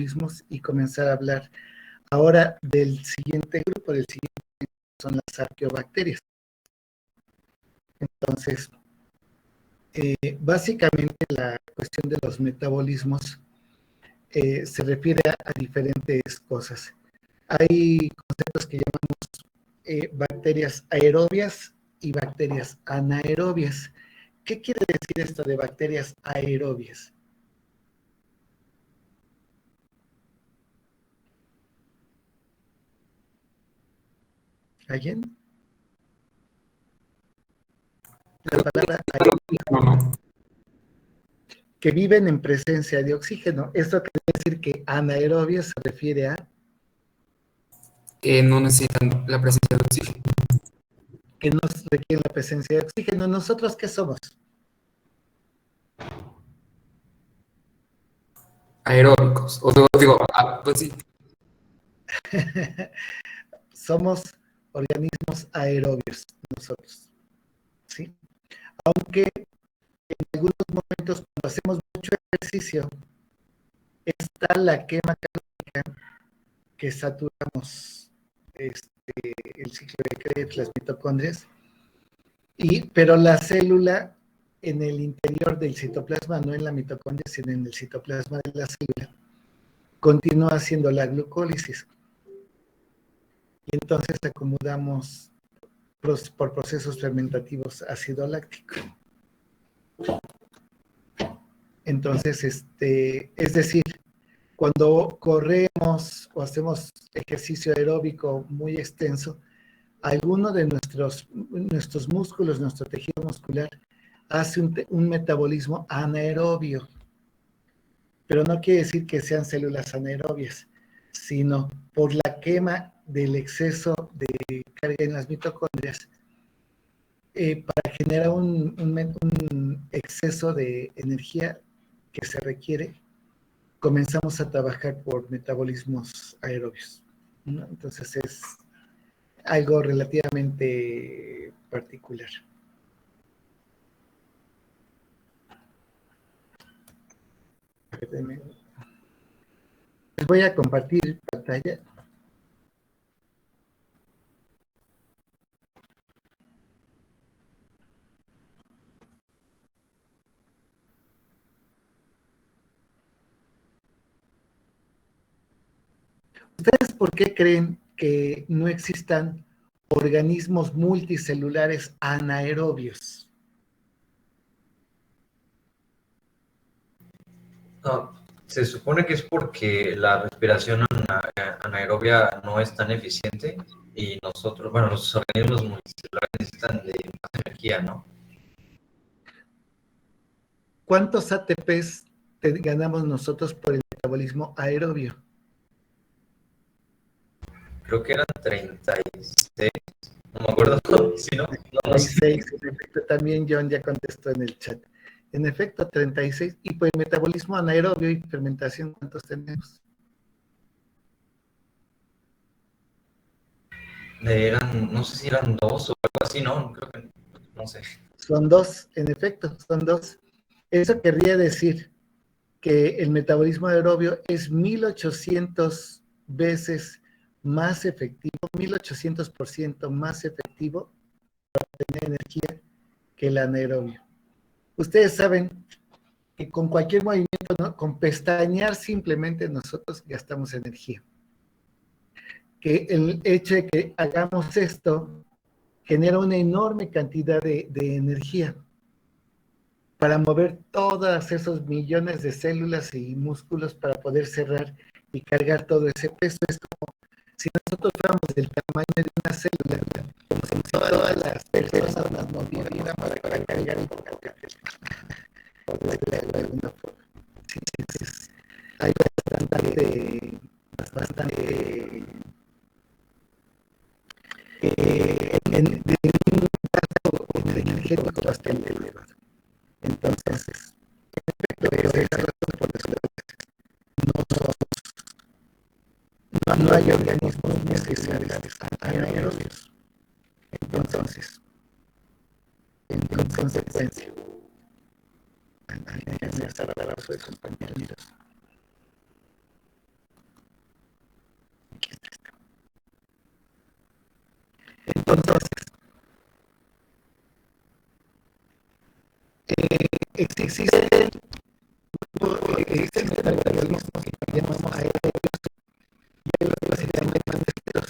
metabolismos y comenzar a hablar ahora del siguiente grupo, son las arqueobacterias. Entonces, básicamente la cuestión de los metabolismos se refiere a diferentes cosas. Hay conceptos que llamamos bacterias aerobias y bacterias anaerobias. ¿Qué quiere decir esto de bacterias aerobias? ¿Alguien? La palabra aerobia, que viven en presencia de oxígeno. Esto quiere decir que anaerobia se refiere a que no necesitan la presencia de oxígeno. que no requieren la presencia de oxígeno. ¿Nosotros qué somos? Aeróbicos. O digo, pues sí. Somos organismos aerobios nosotros, ¿sí? Aunque en algunos momentos cuando hacemos mucho ejercicio, está la quema calórica que saturamos el ciclo de Krebs, las mitocondrias, pero la célula en el interior del citoplasma, no en la mitocondria, sino en el citoplasma de la célula, continúa haciendo la glucólisis. Y entonces acomodamos por procesos fermentativos ácido láctico. Entonces, es decir, cuando corremos o hacemos ejercicio aeróbico muy extenso, alguno de nuestros músculos, nuestro tejido muscular, hace un metabolismo anaerobio. Pero no quiere decir que sean células anaerobias, sino por la quema del exceso de carga en las mitocondrias, para generar un exceso de energía que se requiere, comenzamos a trabajar por metabolismos aerobios, ¿no? Entonces es algo relativamente particular. Les voy a compartir pantalla. ¿Ustedes por qué creen que no existan organismos multicelulares anaerobios? No, se supone que es porque la respiración anaerobia no es tan eficiente y nosotros, bueno, los organismos multicelulares necesitan de más energía, ¿no? ¿Cuántos ATPs ganamos nosotros por el metabolismo aerobio? Creo que eran 36, no me acuerdo, si no, no sé. 36, en efecto, también John ya contestó en el chat. En efecto, 36. Y por el metabolismo anaerobio y fermentación, ¿cuántos tenemos? Eran, no sé si eran 2 o algo así, ¿no? Creo que, no sé. Son 2, en efecto, son 2. Eso querría decir que el metabolismo aerobio es 1800 veces más efectivo, 1800% más efectivo para tener energía que el anaerobio. Ustedes saben que con cualquier movimiento, ¿no? Con pestañear simplemente nosotros gastamos energía. Que el hecho de que hagamos esto genera una enorme cantidad de energía para mover todos esos millones de células y músculos para poder cerrar y cargar todo ese peso. Es como si nosotros fuéramos del tamaño de una célula, como si todas las personas nos moviéramos para cargar y cargar. Por decirlo de alguna forma. Sí, hay bastante de un gasto energético bastante elevado. Entonces, no hay organismos necesarios anaerobios. Entonces, en consecuencia, déjenme hacer abrazo de compañeros. existen metabolismos que llamamos aerobios y hay los que se llaman estrictos.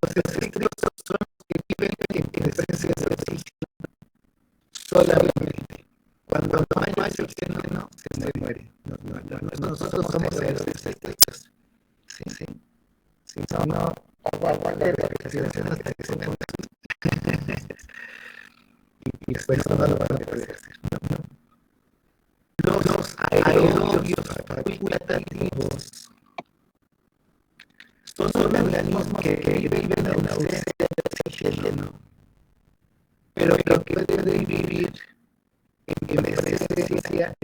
Los estrictos son los que viven en presencia de oxígeno solamente. Cuando no hay oxígeno, se muere. Nosotros somos aerobios estrictos. Sí. Si no, aguarda la respiración hasta que se muera. Y después no lo van a poder hacer. Los aerobios facultativos son organismos que viven en la ausencia de oxígeno, pero que pueden vivir en presencia de oxígeno,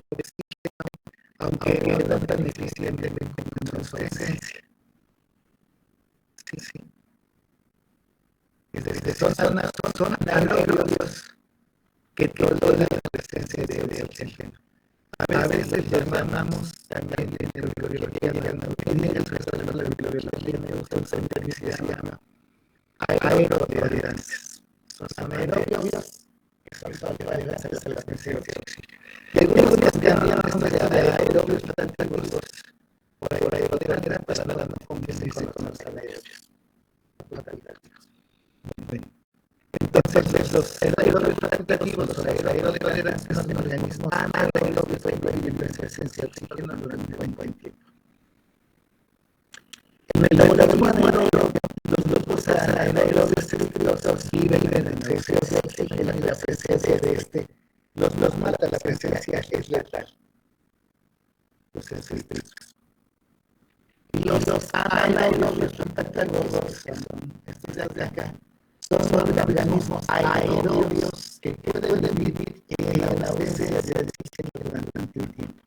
aunque no tan eficientemente como en su ausencia. Sí. Es decir, son aerobios que toleran la presencia de oxígeno. A veces los llamamos también en neurobiología, el resto de la bibliología neurociencia se llama aerotolerantes. Son aerobios que son tolerables a la presencia de oxígeno. Y algunos también hablamos de aerobios facultativos por aerotolerancia para no confundirse con los anaerobios facultativos. Entonces, los aerobios facultativos, los aerotolerancia son organismos anaerobios que viven en presencia de oxígeno durante un buen tiempo. En el metabolismo anaerobio, los grupos anaerobios estrictos viven en presencia de oxígeno y la presencia de los mata, la presencia es letal. Los estrictos. Y los anaerobios facultativos, que son estos de acá, son organismos aerobios que pueden vivir en la ausencia de oxígeno durante un tiempo.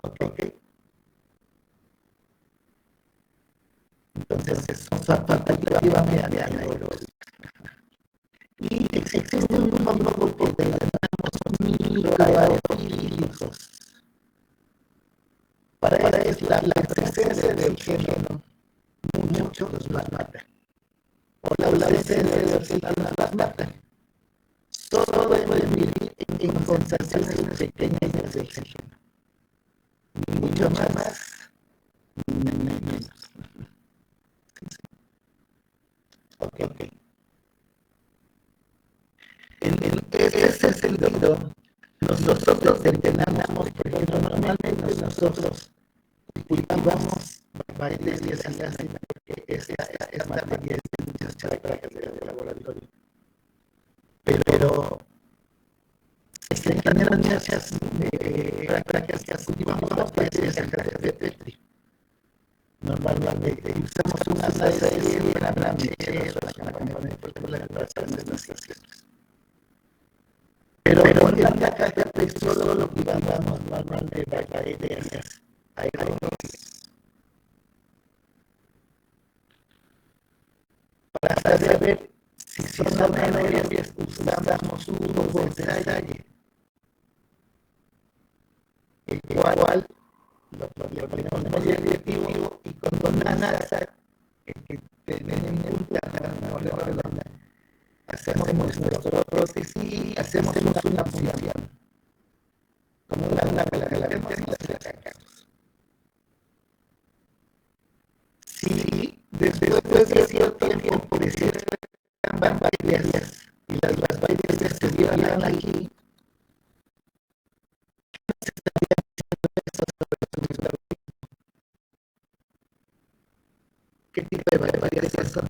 ¿Ok? Entonces, son facultativamente anaerobios. Y existe un grupo que llamamos microaerofílicos. Para ellos, la presencia de oxígeno muchos los mata. O la ausencia de oxígeno las mata. Solo pueden vivir en concentraciones pequeñas de oxígeno. Ni mucho más, ni menos. Ok. En ese sentido, nosotros entrenamos, porque normalmente nosotros cultivamos bacterias y ácidos, porque esta materia es de muchas prácticas de laboratorio. Pero se generan muchas prácticas que cultivamos bacterias en cajas de Petri. Normalmente usamos una serie de brancheros para componer las naciones. Pero en la caja de Petri solo cultivamos normalmente bacterias aerobias. Para saber si son anaerobias, usamos un tubo de ensayo, el cual lo ponemos radioactivo y con una NASA que tenemos en planta, hacemos nuestra prótesis y hacemos una función. Como una que la vemos y la sacamos. Si después de cierto tiempo van bacterias y las bacterias se violan aquí, ¿qué tipo de bacterias son?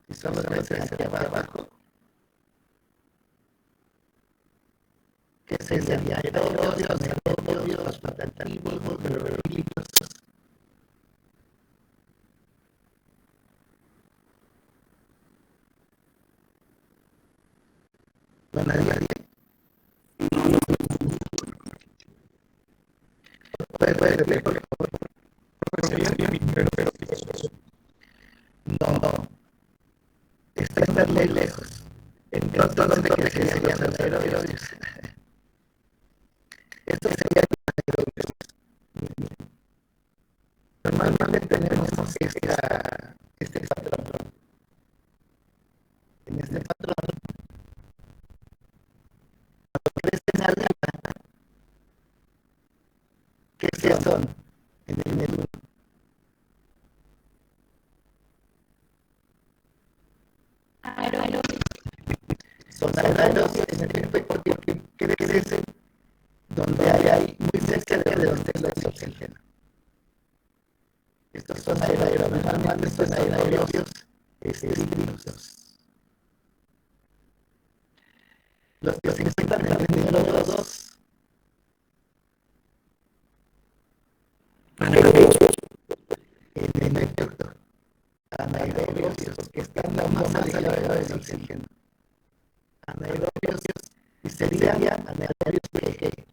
Y solo se hacia abajo, que serían aerobios, facultativos, microaerofílicos. Bueno, nadie. Puede repetir, por favor. No. muy lejos. Entonces, ¿qué serían los anaerobios? Estos serían los anaerobios. Normalmente tenemos este patrón. En este patrón, crecen arriba. ¿Qué son? En el 1. Son anaerobios en efecto porque crecen donde hay muy cerca de donde hay oxígeno. Estos son anaerobios, normalmente son anaerobios estrictos. Los que se encuentran en el número 2, en efecto, anaerobios que están lo más alejado del oxígeno. Anaerobios y serían anaerobios que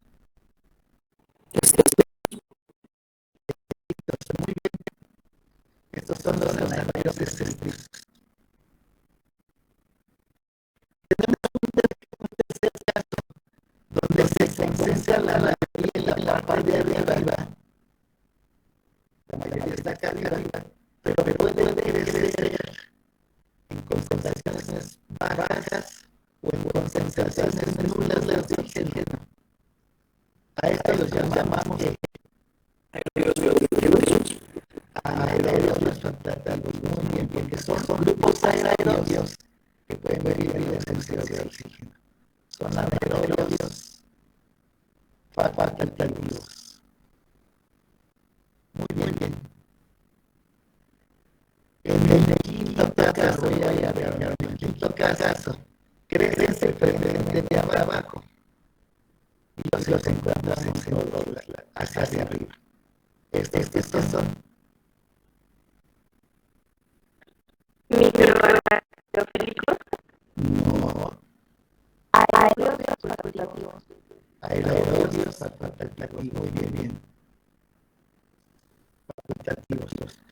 muy bien. Estos son los anaerobios estrictos. Tenemos un tercer caso donde se concentra la mayoría en la parte de arriba. La mayoría está acá arriba, pero puede crecer en concentraciones bajas o en concentraciones nulas de oxígeno. A esto los llamamos anaerobios facultativos. Muy bien, porque son grupos anaerobios que pueden vivir en ausencia de oxígeno. Son anaerobios facultativos. Muy bien. En el quinto caso, crecen preferentemente abajo y los encontramos en todo hacia arriba. Estos son microaerofílicos. No, Aerobios facultativos. aerobios facultativos. Muy bien. Facultativos.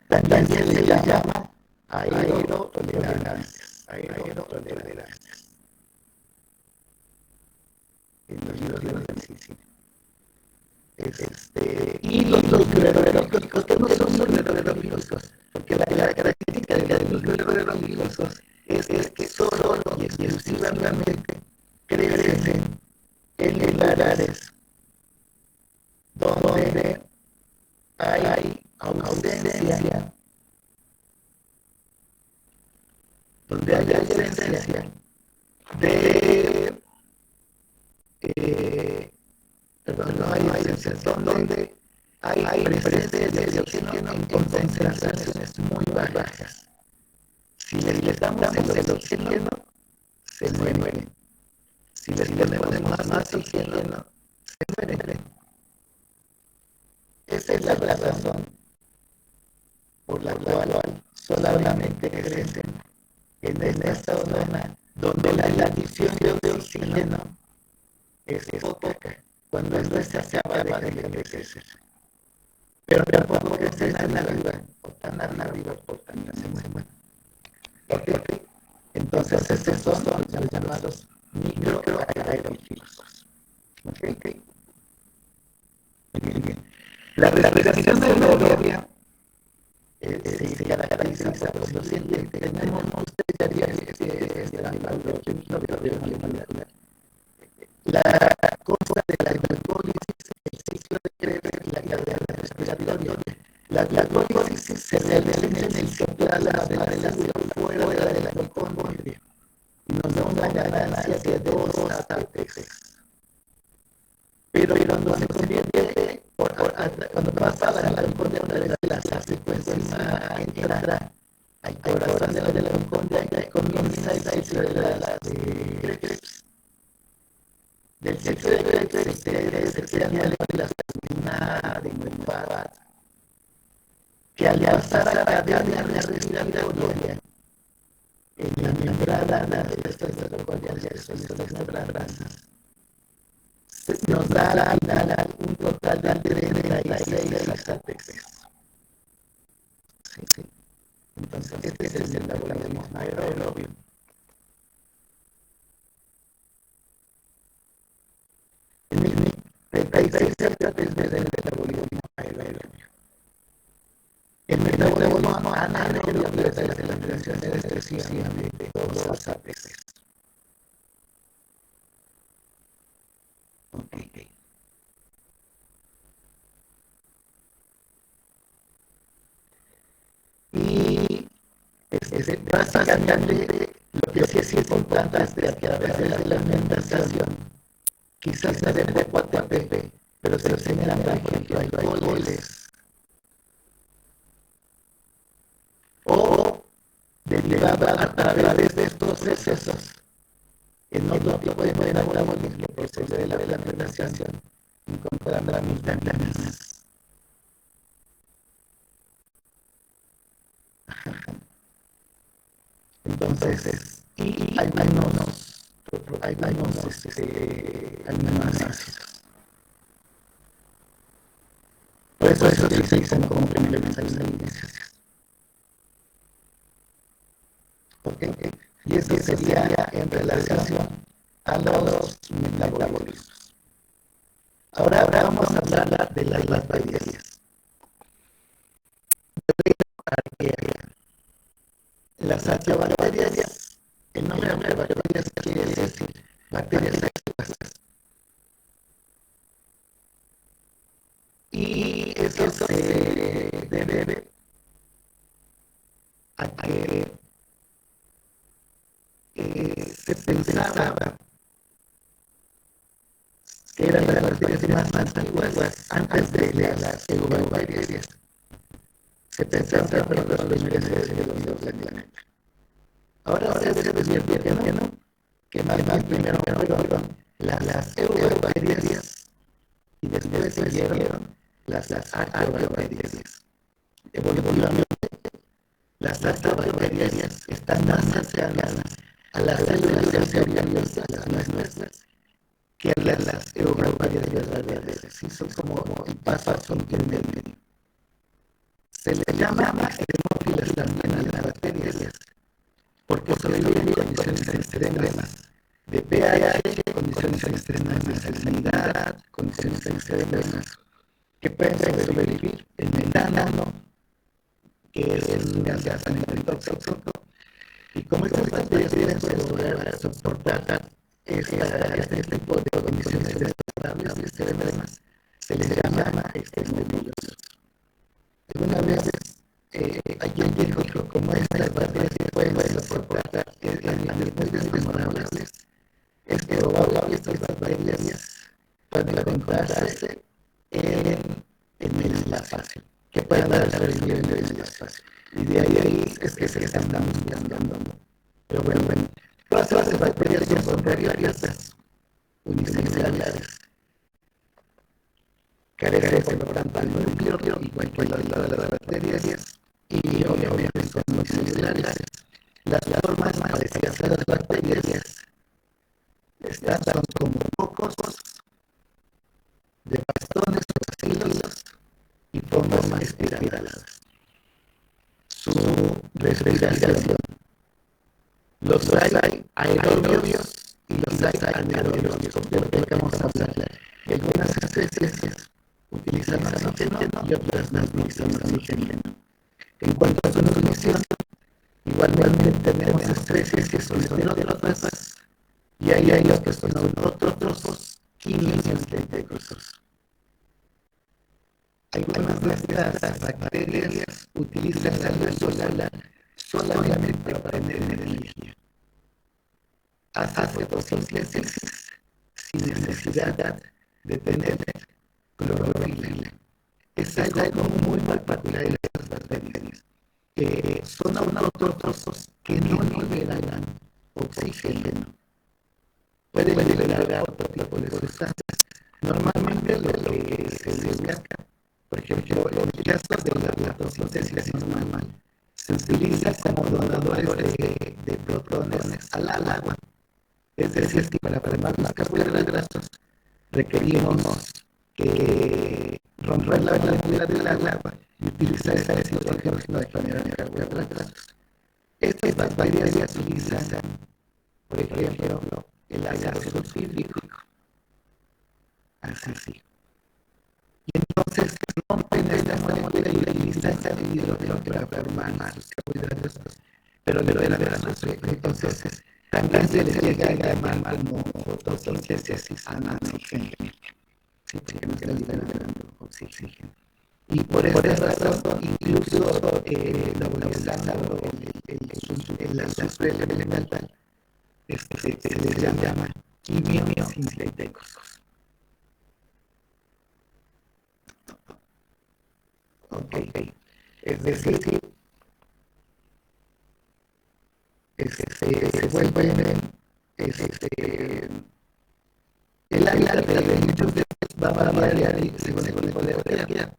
También se les llama aerotolerantes. En los libros de medicina. Y los microaerofílicos, que no son microaerofílicos, porque la característica de los microaerofílicos es que solo y exclusivamente crecen en lugares donde hay ausencia de no hay ausencia, donde hay presencia de oxígeno en concentraciones muy bajas. Si les damos el oxígeno, se mueren. Si les ponemos más oxígeno, se mueren. Esa es la razón por la cual solamente crecen en esta zona donde la adición de oxígeno es poca. Cuando es se acaba de crecer. Pero tampoco crecen tan arriba o tan arriba por tanta semana. ¿Ok? Entonces estos son los llamados microaerofílicos. ¿Ok? Bien. La respiración aeróbica se caracteriza por lo siguiente. Tenemos la cosa de la glucólisis, el ciclo de Krebs y la cadena respiratoria. La glucólisis se realiza en el citoplasma de la célula fuera de la mitocondria y nos da una ganancia de 2 ATPs. Pero cuando se convierte, cuando pasa a la mitocondria, la secuencia entra al corazón de la mitocondria y comienza el ciclo de Krebs. Del ciclo de Krebs se crean moléculas de glifosato que al pasar a la cadena respiratoria en la membrana de estas mitocondrias de las grasas nos da al final un total de 36 ATPs. Sí. Entonces este es el metabolismo aerobio. se trata del metabolismo aerobio. El metabolismo anaerobio es la eliminación de excesivamente todos los ATPs. Okay. Y básicamente lo que sí es importante es que a través de la alimentación quizás no de poco ATP, pero se generan, por ejemplo, alcoholes o derivada a través de estos procesos en otro tipo de metabolismo que procede de la alimentación, encontramos vitaminas. Entonces, y hay algunos aminoácidos. Por eso se utilizan como complementarios alimenticios. Okay. Y eso sería en relación a los metabolismos. Ahora vamos a hablar de las bacterias. Las arqueobacterias, el nombre de bacterias quiere decir bacterias activas. Y eso se debe a que se pensaba que eran las bacterias más antiguas antes de las eubacterias. Se pensaba que fueron los primeros seres vivos del planeta. Ahora se ha descubierto que no, que más bien primero fueron las eubacterias y después siguieron las arqueobacterias. Evolutivamente, las arqueobacterias están más cercanas a las células eucariotas, las nuestras, que a las eubacterias verdaderas. Y son como un paso intermedio. Se les llama hemófilas también a las bacterias, porque sobreviven en condiciones extremas de pH, condiciones extremas de salinidad, condiciones extremas que pueden sobrevivir en metano, que es un gas altamente tóxico. Y como estas bacterias pueden soportar este tipo de condiciones destacables y extremas, se les llama extremodiosos. Algunas veces alguien dijo que como estas bacterias pueden soportar ambientes desfavorables, es probable que estas bacterias puedan encontrarse en el espacio, que puedan sobrevivir en el espacio. Y de ahí es que se están buscando. Pero bueno, todas las bacterias son procariotas, unicelulares. Carecen por lo tanto al núcleo, igual que las bacterias, y obviamente son unicelulares. Las formas parecidas a las bacterias son como cocos de bastones o bacilos y formas espiraladas. Su respiración. Los hay aerobios y los hay anaerobios, de lo que vamos a hablar. Y algunas especies utilizan oxígeno y otras no utilizan oxígeno. En cuanto a su nutrición, igualmente tenemos especies que son heterótrofas y hay otros que son autótrofos, químicos sintéticos. Algunas de estas bacterias utilizan la luz solar solamente para obtener energía. Hacen fotosíntesis sin necesidad de tener clorofila. Es algo muy particular de las bacterias. Son autótrofos que no liberan oxígeno. Pueden liberar otro tipo de sustancias. Normalmente lo que se busca, por ejemplo, en el caso de la fotosíntesis normal, se utiliza como donadores de protones al agua. Es decir, que para formar los carbohidratos requerimos que romper la molécula del agua y utilizar ese oxígeno para generar carbohidratos. Estas bacterias utilizan, por ejemplo, el ácido sulfúrico. Así. Entonces rompen esta molécula y utilizan el hidrógeno para formar sus carbohidratos, pero liberan azufre. Entonces, también se les llega a llamar como fotosíntesis anaerogénica, ¿sí? Porque no está liberando oxígeno. Y por esta razón, incluso metabolizando el azufre elemental, se les llama quimiosintéticos. Ok, es decir, se vuelven, el hábitat de muchos de ellos va a variar según el tipo de bacteria.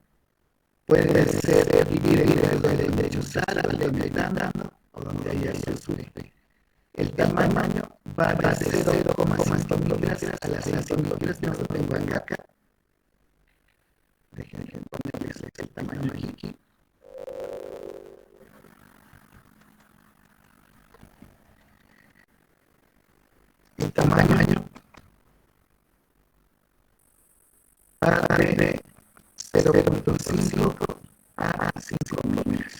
Puede ser vivir en el lecho salable, metano, o donde haya azufre. El tamaño va de 0,5 micras a las 5 micras que no lo tengo acá. Déjenme ponerles el tamaño aquí. El tamaño va de 0,5 a 5 milímetros.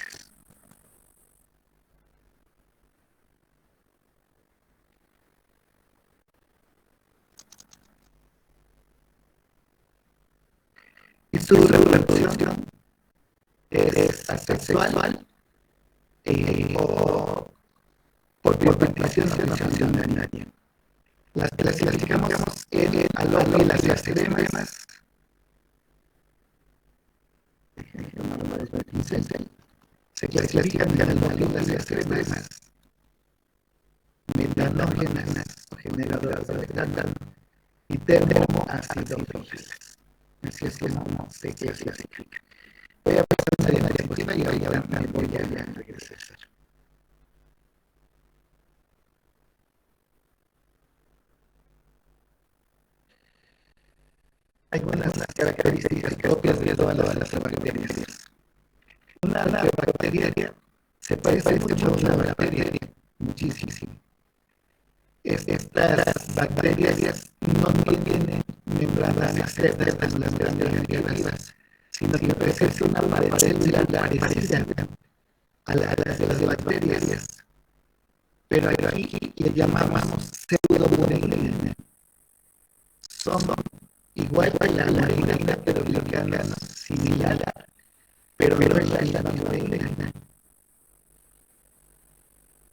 Y su reproducción es asexual o por biopartición o donación originaria. Las clasificamos en alófilas y extremas. Se clasifican en alófilas y extremas, metanógenas o generadoras de metano y termoacidófilas. Así es como se clasifica. Voy a pasar una diapositiva y ahora me voy a regresar. Hay unas características propias de todas las bacterias. Una bacteria se parece mucho a una bacteria, muchísimo. Estas bacterias no tienen membranas externas como las gram-negativas, sino que presenta una pared celular parecida a las de las bacterias. Pero aquí le llamamos pseudomureina. Son igual que la mureina, pero biológicamente similar, pero no es la mureina.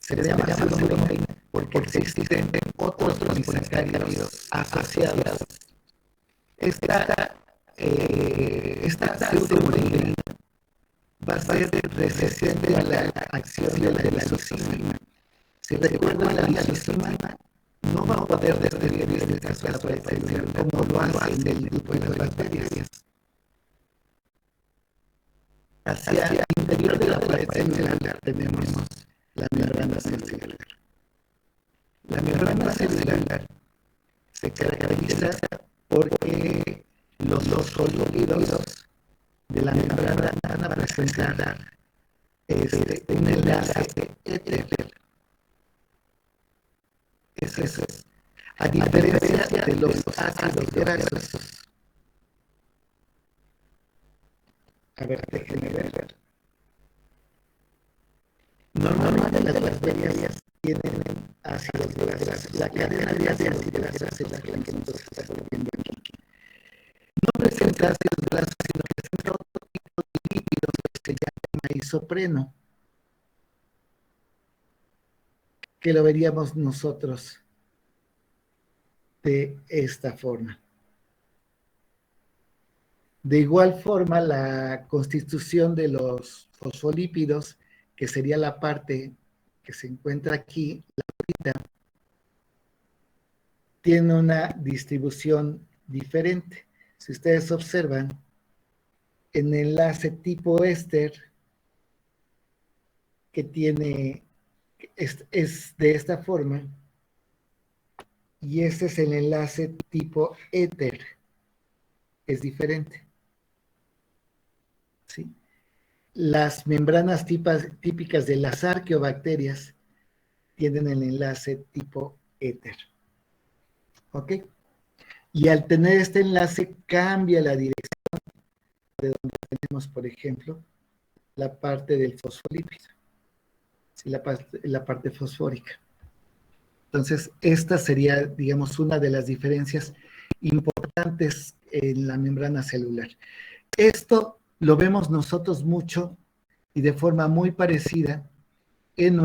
Se le llama pseudomureina porque existen otros polisacáridos asociados. Esta pseudomureina va a ser resistente a la acción de la lisozima. Si recuerdan, la lisozima no va a poder destruir esta pared celular como lo hacen el grupo de las bacterias. Hacia el interior de la pared celular tenemos la membrana celular. La membrana celular se caracteriza porque los sólidos de la membrana van a presentar un enlace éter. Eso es. A diferencia de los ácidos grasos. A ver, déjenme ver. Normalmente las bacterias tienen ácidos grasos. La cadena de ácidos grasos es la que nosotros estamos viendo aquí. No presenta ácidos grasos, sino que presenta otro tipo de lípidos que se llama isopreno, que lo veríamos nosotros de esta forma. De igual forma, la constitución de los fosfolípidos, que sería la parte que se encuentra aquí, la bolita, tiene una distribución diferente. Si ustedes observan, en el enlace tipo éster, que tiene, es de esta forma, y este es el enlace tipo éter, es diferente. ¿Sí? Las membranas típicas de las arqueobacterias tienen el enlace tipo éter. ¿Ok? Y al tener este enlace cambia la dirección de donde tenemos, por ejemplo, la parte del fosfolípido, ¿sí? La parte fosfórica. Entonces, esta sería, digamos, una de las diferencias importantes en la membrana celular. Esto lo vemos nosotros mucho y de forma muy parecida en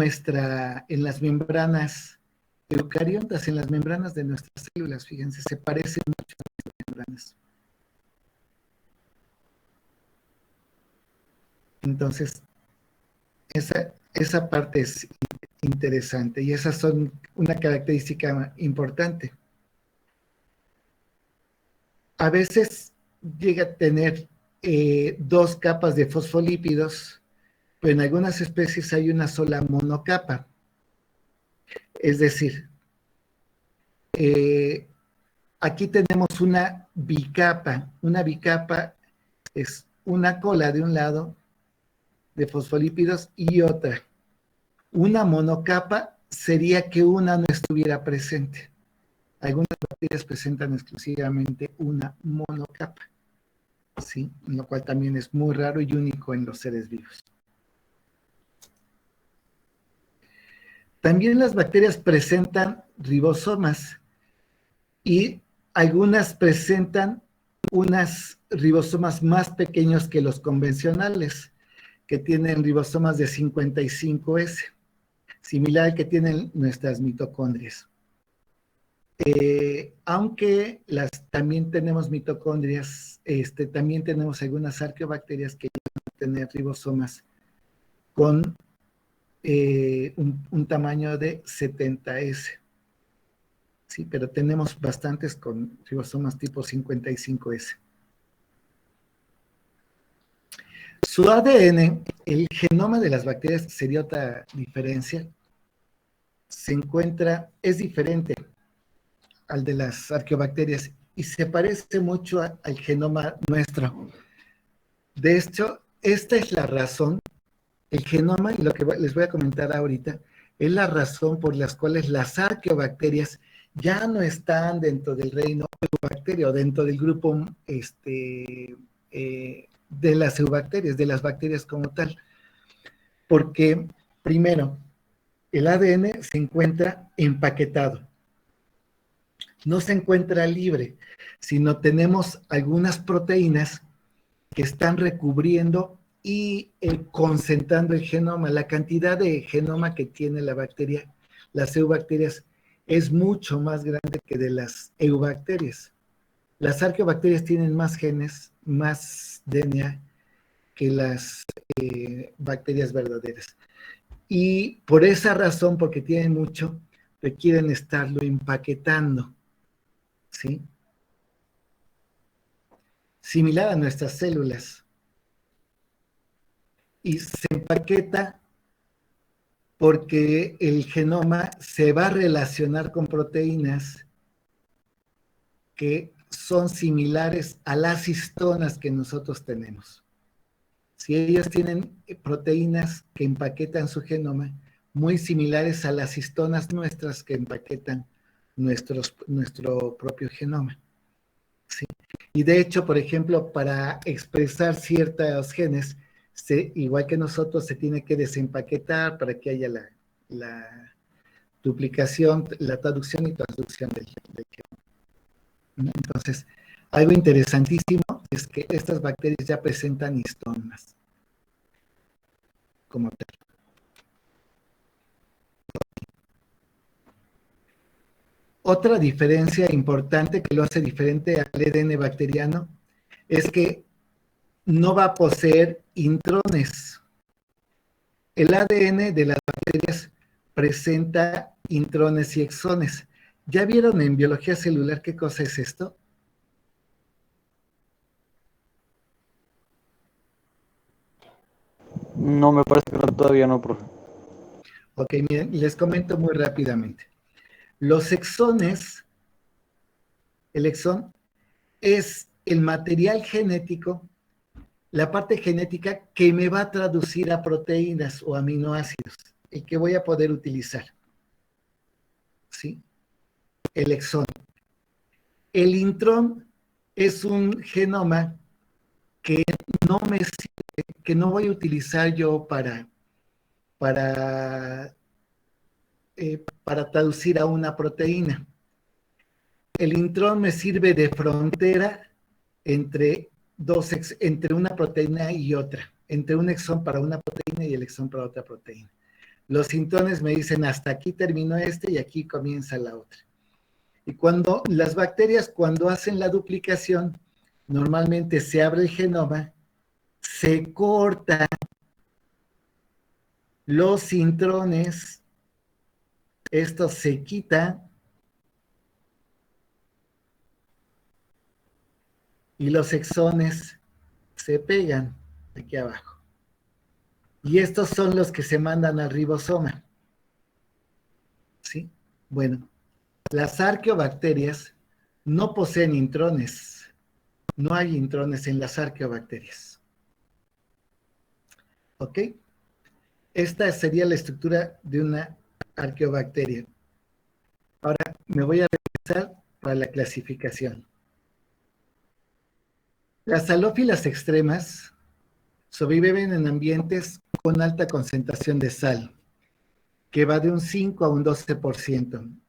las membranas eucariontas, en las membranas de nuestras células. Fíjense, se parecen mucho a las membranas. Entonces, esa parte es interesante y esas son una característica importante. A veces llega a tener 2 capas de fosfolípidos, pero en algunas especies hay una sola monocapa. Es decir, aquí tenemos una bicapa. Una bicapa es una cola de un lado de fosfolípidos y otra. Una monocapa sería que una no estuviera presente. Algunas bacterias presentan exclusivamente una monocapa, ¿sí? Lo cual también es muy raro y único en los seres vivos. También las bacterias presentan ribosomas y algunas presentan unas ribosomas más pequeños que los convencionales, que tienen ribosomas de 55S, similar al que tienen nuestras mitocondrias. Aunque también tenemos mitocondrias, también tenemos algunas arqueobacterias que llegan a tener ribosomas con un tamaño de 70S. Sí, pero tenemos bastantes con ribosomas tipo 55S. Su ADN, el genoma de las bacterias, sería otra diferencia, es diferente al de las arqueobacterias y se parece mucho al genoma nuestro. De hecho, esta es la razón, el genoma, y lo que les voy a comentar ahorita, es la razón por las cuales las arqueobacterias ya no están dentro del reino eubacterio, dentro del grupo de las eubacterias, de las bacterias como tal. Porque, primero, el ADN se encuentra empaquetado. No se encuentra libre, sino tenemos algunas proteínas que están recubriendo y concentrando el genoma. La cantidad de genoma que tiene la bacteria, las eubacterias, es mucho más grande que de las eubacterias. Las arqueobacterias tienen más genes, más DNA que las bacterias verdaderas. Y por esa razón, porque tienen mucho, requieren estarlo empaquetando, ¿sí? Similar a nuestras células. Y se empaqueta porque el genoma se va a relacionar con proteínas que son similares a las histonas que nosotros tenemos. Si ellos tienen proteínas que empaquetan su genoma, muy similares a las histonas nuestras que empaquetan nuestro propio genoma. ¿Sí? Y de hecho, por ejemplo, para expresar ciertos genes, igual que nosotros, se tiene que desempaquetar para que haya la duplicación, la traducción y transducción del genoma. Entonces, algo interesantísimo es que estas bacterias ya presentan histonas como tal. Otra diferencia importante que lo hace diferente al ADN bacteriano es que no va a poseer intrones. El ADN de las bacterias presenta intrones y exones. ¿Ya vieron en biología celular qué cosa es esto? No, me parece que todavía no, profe. Ok, miren, les comento muy rápidamente. Los exones, el exón es el material genético, la parte genética que me va a traducir a proteínas o aminoácidos, el que voy a poder utilizar. ¿Sí? El exón. El intrón es un genoma que no me sirve, que no voy a utilizar yo para, para traducir a una proteína. El intrón me sirve de frontera entre entre una proteína y otra, entre un exón para una proteína y el exón para otra proteína. Los intrones me dicen hasta aquí terminó este y aquí comienza la otra. Y cuando las bacterias, cuando hacen la duplicación, normalmente se abre el genoma, se cortan los intrones, esto se quita y los exones se pegan aquí abajo. Y estos son los que se mandan al ribosoma. ¿Sí? Bueno, las arqueobacterias no poseen intrones. No hay intrones en las arqueobacterias. ¿Ok? Esta sería la estructura de una arqueobacteria. Ahora me voy a regresar para la clasificación. Las halófilas extremas sobreviven en ambientes con alta concentración de sal, que va de un 5 a un 12%.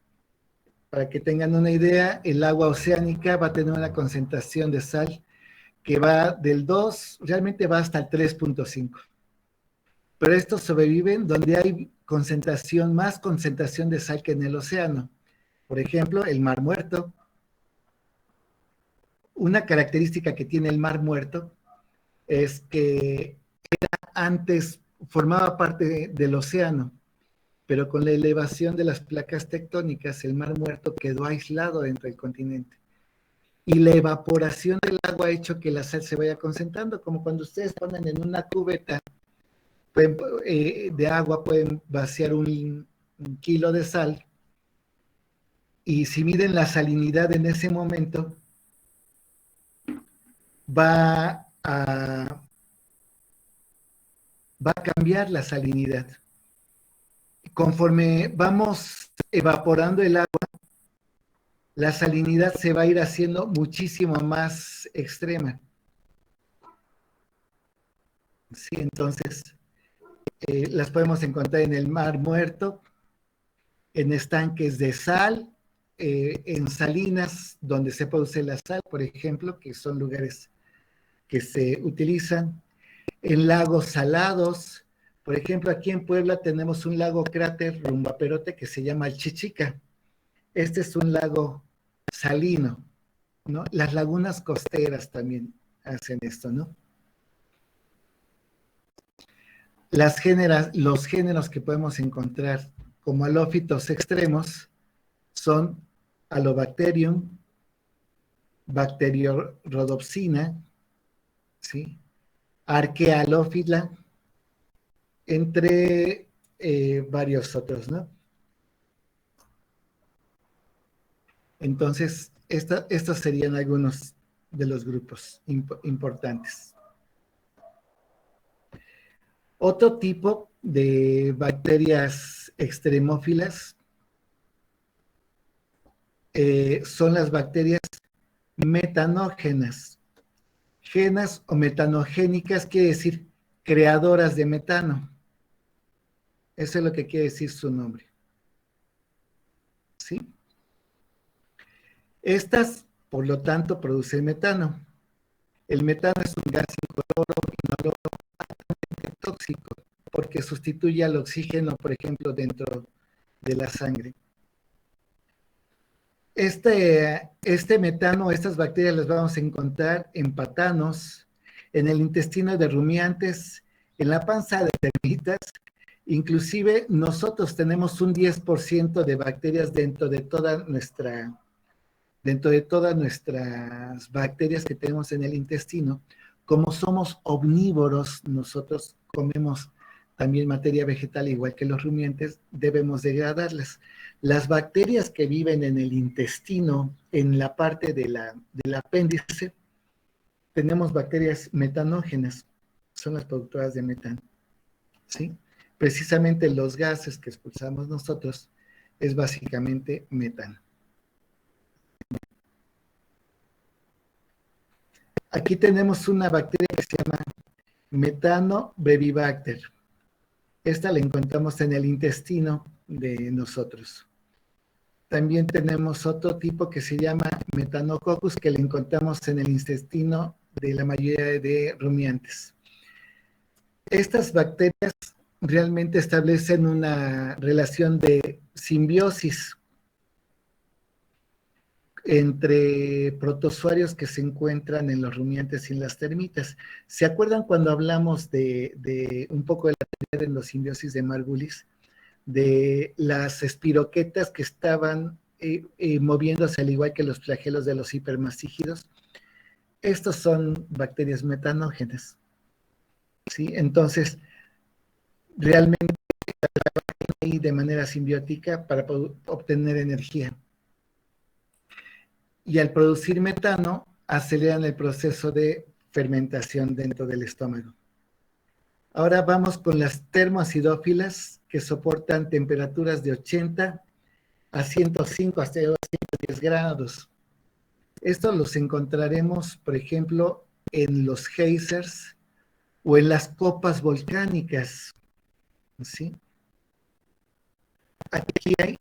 Para que tengan una idea, el agua oceánica va a tener una concentración de sal que va del 2, realmente va hasta el 3.5. Pero estos sobreviven donde hay más concentración de sal que en el océano. Por ejemplo, el Mar Muerto. Una característica que tiene el Mar Muerto es que antes formaba parte del océano, pero con la elevación de las placas tectónicas, el Mar Muerto quedó aislado dentro del continente. Y la evaporación del agua ha hecho que la sal se vaya concentrando, como cuando ustedes ponen en una cubeta de agua, pueden vaciar un kilo de sal, y si miden la salinidad en ese momento, va a cambiar la salinidad. Conforme vamos evaporando el agua, la salinidad se va a ir haciendo muchísimo más extrema. Sí, entonces, las podemos encontrar en el Mar Muerto, en estanques de sal, en salinas donde se produce la sal, por ejemplo, que son lugares que se utilizan, en lagos salados. Por ejemplo, aquí en Puebla tenemos un lago cráter rumbo a Perote que se llama el Chichica. Este es un lago salino, ¿no? Las lagunas costeras también hacen esto, ¿no? Los géneros que podemos encontrar como halófitos extremos son Halobacterium, Bacteriorhodopsina, ¿sí? Arquehalófila, entre varios otros, ¿no? Entonces, estos serían algunos de los grupos importantes. Otro tipo de bacterias extremófilas son las bacterias metanógenas. Genas o metanogénicas quiere decir creadoras de metano. Eso es lo que quiere decir su nombre. ¿Sí? Estas, por lo tanto, producen metano. El metano es un gas incoloro, inoloro, altamente tóxico, porque sustituye al oxígeno, por ejemplo, dentro de la sangre. Este metano, estas bacterias las vamos a encontrar en patanos, en el intestino de rumiantes, en la panza de termitas. Inclusive nosotros tenemos un 10% de bacterias dentro de todas nuestras bacterias que tenemos en el intestino. Como somos omnívoros, nosotros comemos también materia vegetal, igual que los rumiantes, debemos degradarlas. Las bacterias que viven en el intestino, en la parte del apéndice, tenemos bacterias metanógenas, son las productoras de metano, ¿sí? Precisamente los gases que expulsamos nosotros es básicamente metano. Aquí tenemos una bacteria que se llama Metano brevibacter. Esta la encontramos en el intestino de nosotros. También tenemos otro tipo que se llama Metanococcus, que la encontramos en el intestino de la mayoría de rumiantes. Estas bacterias realmente establecen una relación de simbiosis entre protozoarios que se encuentran en los rumiantes y en las termitas. ¿Se acuerdan cuando hablamos de un poco de la teoría de la simbiosis de Margulis? De las espiroquetas que estaban moviéndose al igual que los flagelos de los hipermastígidos. Estos son bacterias metanógenas, ¿sí? Entonces, realmente trabajan ahí de manera simbiótica para obtener energía. Y al producir metano, aceleran el proceso de fermentación dentro del estómago. Ahora vamos con las termoacidófilas, que soportan temperaturas de 80 a 105 hasta 210 grados. Estos los encontraremos, por ejemplo, en los geysers o en las copas volcánicas, ¿sí? Aquí hay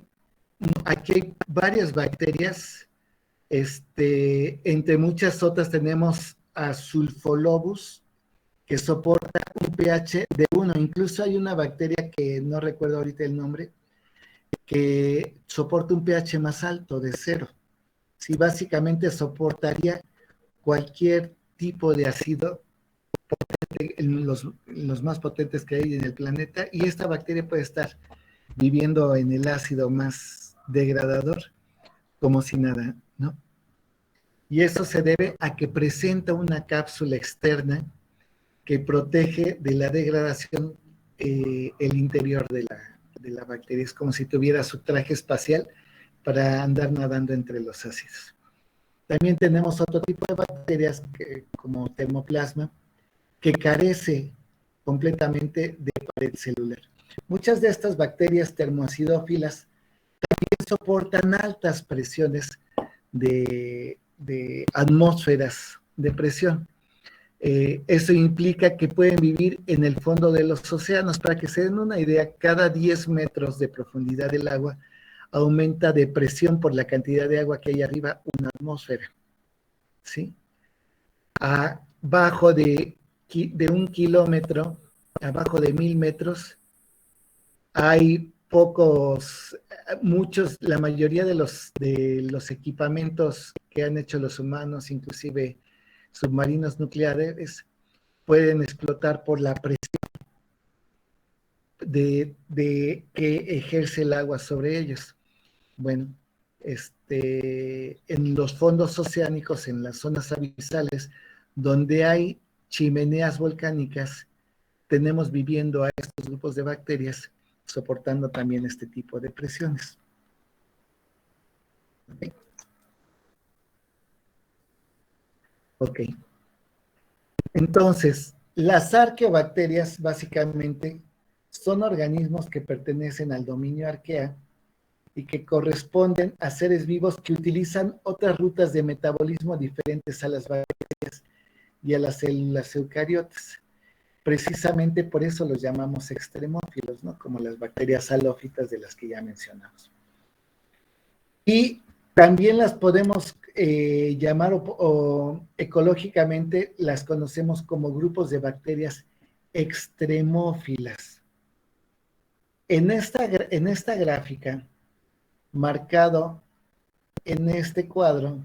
varias bacterias, entre muchas otras tenemos a Sulfolobus, que soporta un pH de 1. Incluso hay una bacteria que no recuerdo ahorita el nombre, que soporta un pH más alto, de 0. Sí, básicamente soportaría cualquier tipo de ácido potente, los más potentes que hay en el planeta, y esta bacteria puede estar viviendo en el ácido más degradador como si nada, ¿no? Y eso se debe a que presenta una cápsula externa que protege de la degradación el interior de la bacteria. Es como si tuviera su traje espacial para andar nadando entre los ácidos. También tenemos otro tipo de bacterias como Thermoplasma, que carece completamente de pared celular. Muchas de estas bacterias termoacidófilas también soportan altas presiones de atmósferas de presión. Eso implica que pueden vivir en el fondo de los océanos. Para que se den una idea, cada 10 metros de profundidad del agua aumenta de presión por la cantidad de agua que hay arriba, una atmósfera, ¿sí? Abajo de 1 kilómetro, abajo de 1000 metros, hay la mayoría de los equipamientos que han hecho los humanos, inclusive submarinos nucleares, pueden explotar por la presión de que ejerce el agua sobre ellos. Bueno, en los fondos oceánicos, en las zonas abisales, donde hay chimeneas volcánicas, tenemos viviendo a estos grupos de bacterias, soportando también este tipo de presiones. Ok. Entonces, las arqueobacterias básicamente son organismos que pertenecen al dominio arquea y que corresponden a seres vivos que utilizan otras rutas de metabolismo diferentes a las bacterias y a las células eucariotas. Precisamente por eso los llamamos extremófilos, ¿no? Como las bacterias halófitas de las que ya mencionamos. Y también las podemos llamar o ecológicamente las conocemos como grupos de bacterias extremófilas. En esta gráfica, marcado en este cuadro,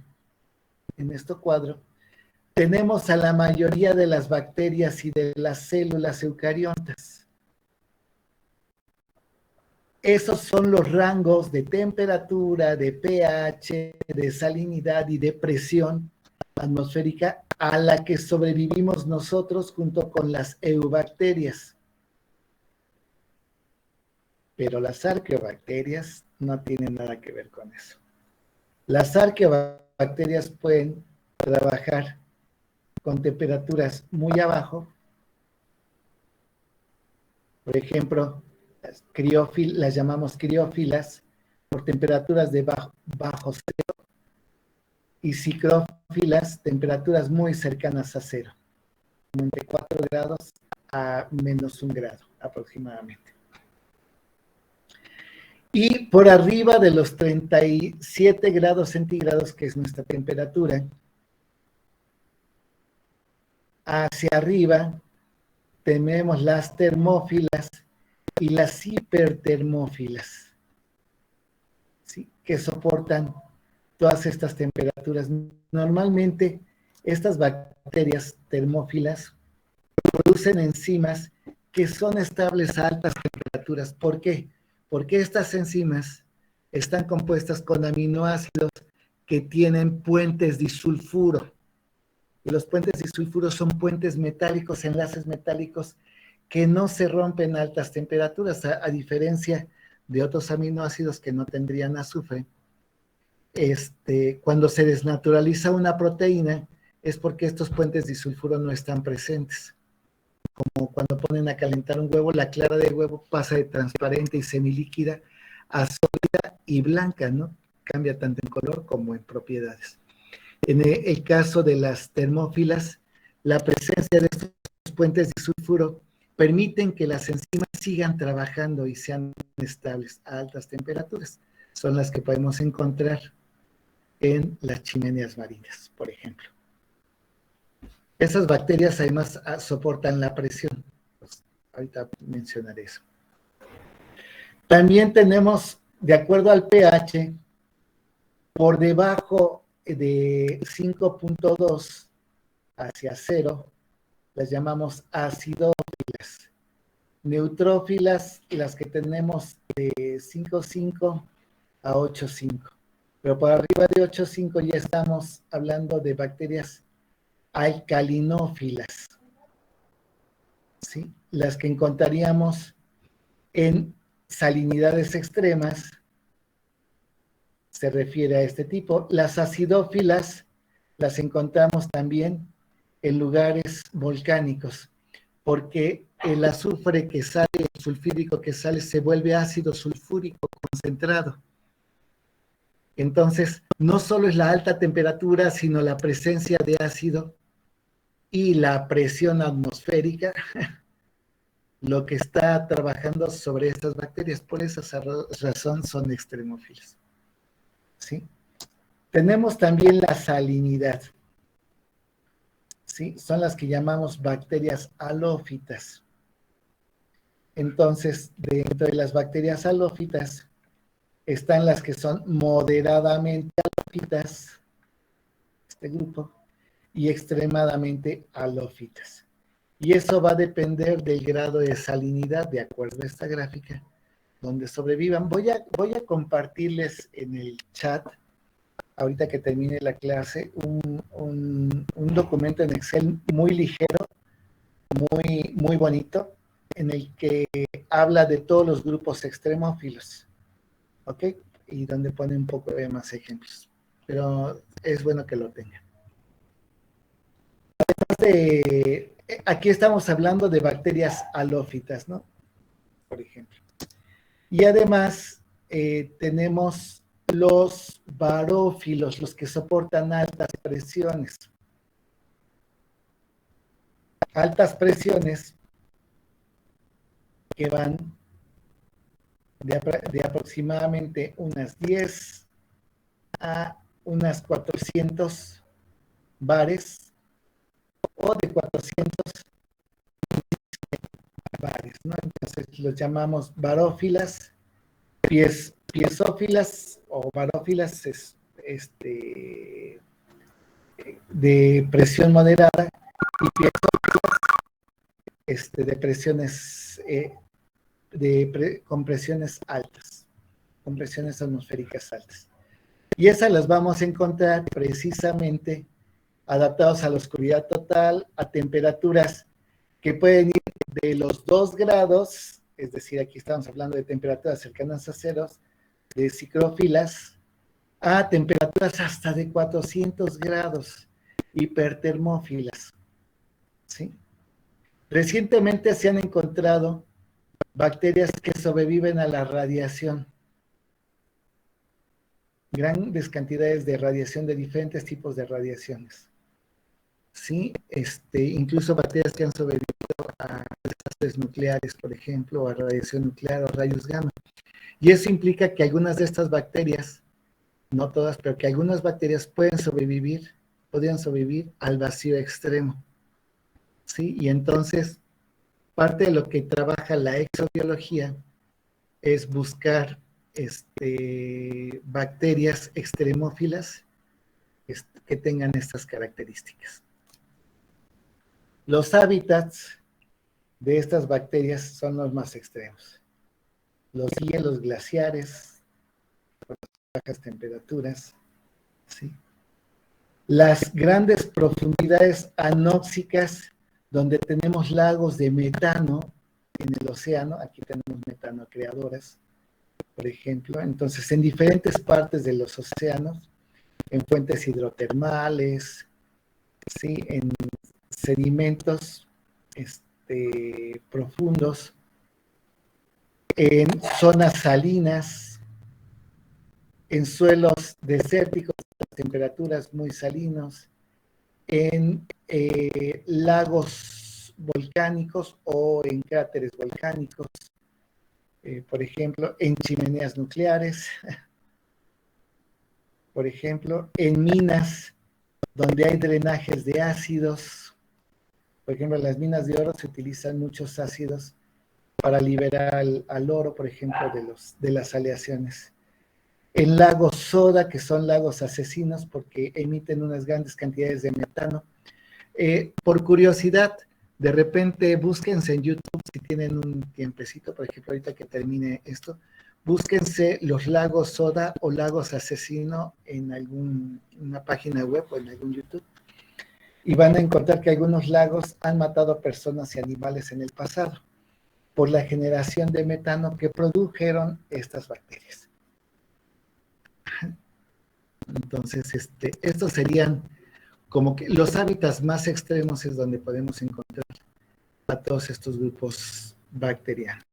tenemos a la mayoría de las bacterias y de las células eucariotas. Esos son los rangos de temperatura, de pH, de salinidad y de presión atmosférica a la que sobrevivimos nosotros junto con las eubacterias. Pero las arqueobacterias no tienen nada que ver con eso. Las arqueobacterias pueden trabajar con temperaturas muy abajo. Por ejemplo, las llamamos criófilas por temperaturas de bajo cero, y psicrófilas, temperaturas muy cercanas a cero. como entre 4 grados a menos 1 grado aproximadamente. Y por arriba de los 37 grados centígrados, que es nuestra temperatura, hacia arriba tenemos las termófilas y las hipertermófilas, ¿sí?, que soportan todas estas temperaturas. Normalmente, estas bacterias termófilas producen enzimas que son estables a altas temperaturas. ¿Por qué? Porque estas enzimas están compuestas con aminoácidos que tienen puentes disulfuro. Y los puentes disulfuro son puentes metálicos, enlaces metálicos que no se rompen a altas temperaturas, a diferencia de otros aminoácidos que no tendrían azufre. Cuando se desnaturaliza una proteína es porque estos puentes disulfuro no están presentes. Como cuando ponen a calentar un huevo, la clara del huevo pasa de transparente y semilíquida a sólida y blanca, ¿no? Cambia tanto en color como en propiedades. En el caso de las termófilas, la presencia de estos puentes disulfuro permiten que las enzimas sigan trabajando y sean estables a altas temperaturas. Son las que podemos encontrar en las chimeneas marinas, por ejemplo. Esas bacterias además soportan la presión. Pues, ahorita mencionaré eso. También tenemos, de acuerdo al pH, por debajo de 5.2 hacia 0, las llamamos acidófilas. Neutrófilas, las que tenemos de 5.5 a 8.5. Pero por arriba de 8.5 ya estamos hablando de bacterias alcalinófilas, ¿sí?, las que encontraríamos en salinidades extremas, se refiere a este tipo. Las acidófilas las encontramos también en lugares volcánicos, porque el azufre que sale, el sulfídrico que sale, se vuelve ácido sulfúrico concentrado. Entonces, no solo es la alta temperatura, sino la presencia de ácido y la presión atmosférica lo que está trabajando sobre estas bacterias. Por esa razón son extremófilas, ¿sí? Tenemos también la salinidad, ¿sí? Son las que llamamos bacterias halófitas. Entonces, dentro de las bacterias halófitas están las que son moderadamente halófitas, este grupo, y extremadamente halófitas. Y eso va a depender del grado de salinidad, de acuerdo a esta gráfica, donde sobrevivan. Voy a compartirles en el chat, ahorita que termine la clase, un documento en Excel muy ligero, muy bonito, en el que habla de todos los grupos extremófilos, ¿ok? Y donde pone un poco de más ejemplos. Pero es bueno que lo tengan. Aquí estamos hablando de bacterias halófitas, ¿no? Por ejemplo. Y además tenemos los barófilos, los que soportan altas presiones. Altas presiones que van de aproximadamente unas 10 a unas 400 bares, o de 400 bares, ¿no? Entonces los llamamos barófilas, piezófilas o barófilas de presión moderada, y piezófilas de presiones con presiones altas, con presiones atmosféricas altas. Y esas las vamos a encontrar precisamente adaptados a la oscuridad total, a temperaturas que pueden ir de los 2 grados, es decir, aquí estamos hablando de temperaturas cercanas a ceros, de psicrófilas, a temperaturas hasta de 400 grados, hipertermófilas, ¿sí? Recientemente se han encontrado bacterias que sobreviven a la radiación, grandes cantidades de radiación, de diferentes tipos de radiaciones. ¿sí? Incluso bacterias que han sobrevivido a desastres nucleares, por ejemplo, a radiación nuclear o rayos gamma. Y eso implica que algunas de estas bacterias, no todas, pero que algunas bacterias podrían sobrevivir al vacío extremo, ¿sí? Y entonces, parte de lo que trabaja la exobiología es buscar bacterias extremófilas que tengan estas características. Los hábitats de estas bacterias son los más extremos. Los hielos glaciares, por las bajas temperaturas, ¿sí? Las grandes profundidades anóxicas, donde tenemos lagos de metano en el océano, aquí tenemos metanocreadoras, por ejemplo, entonces en diferentes partes de los océanos, en fuentes hidrotermales, ¿sí? En sedimentos profundos, en zonas salinas, en suelos desérticos, temperaturas muy salinos, en lagos volcánicos o en cráteres volcánicos, por ejemplo, en chimeneas nucleares, por ejemplo, en minas donde hay drenajes de ácidos. Por ejemplo, en las minas de oro se utilizan muchos ácidos para liberar al oro, por ejemplo, de las aleaciones. En lagos soda, que son lagos asesinos porque emiten unas grandes cantidades de metano. Por curiosidad, de repente búsquense en YouTube, si tienen un tiempecito, por ejemplo, ahorita que termine esto, búsquense los lagos soda o lagos asesino en una página web o en algún YouTube, y van a encontrar que algunos lagos han matado a personas y animales en el pasado por la generación de metano que produjeron estas bacterias. Entonces, estos serían como que los hábitats más extremos es donde podemos encontrar a todos estos grupos bacterianos.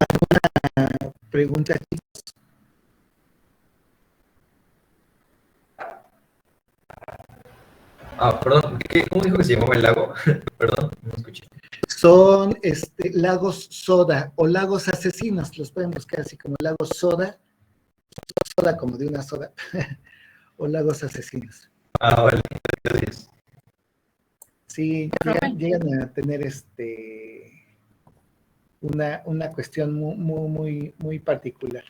¿Alguna pregunta, chicos? Perdón, ¿cómo dijo que se llamaba el lago? Perdón, no escuché. Son lagos soda o lagos asesinos, los pueden buscar así como lagos soda como de una soda, o lagos asesinos. Vale, gracias. Sí, llegan a tener una cuestión muy particular.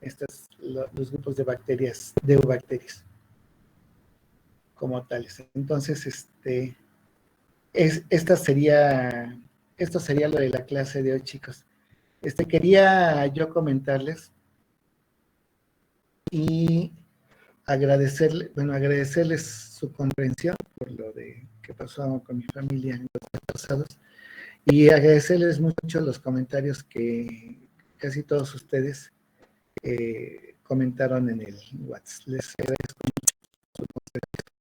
Estos los grupos de bacterias, de eubacterias, como tales. Entonces, esto sería lo de la clase de hoy, chicos. Quería yo comentarles y agradecerles su comprensión por lo de que pasó con mi familia en los días pasados, y agradecerles mucho los comentarios que casi todos ustedes comentaron en el WhatsApp. Les agradezco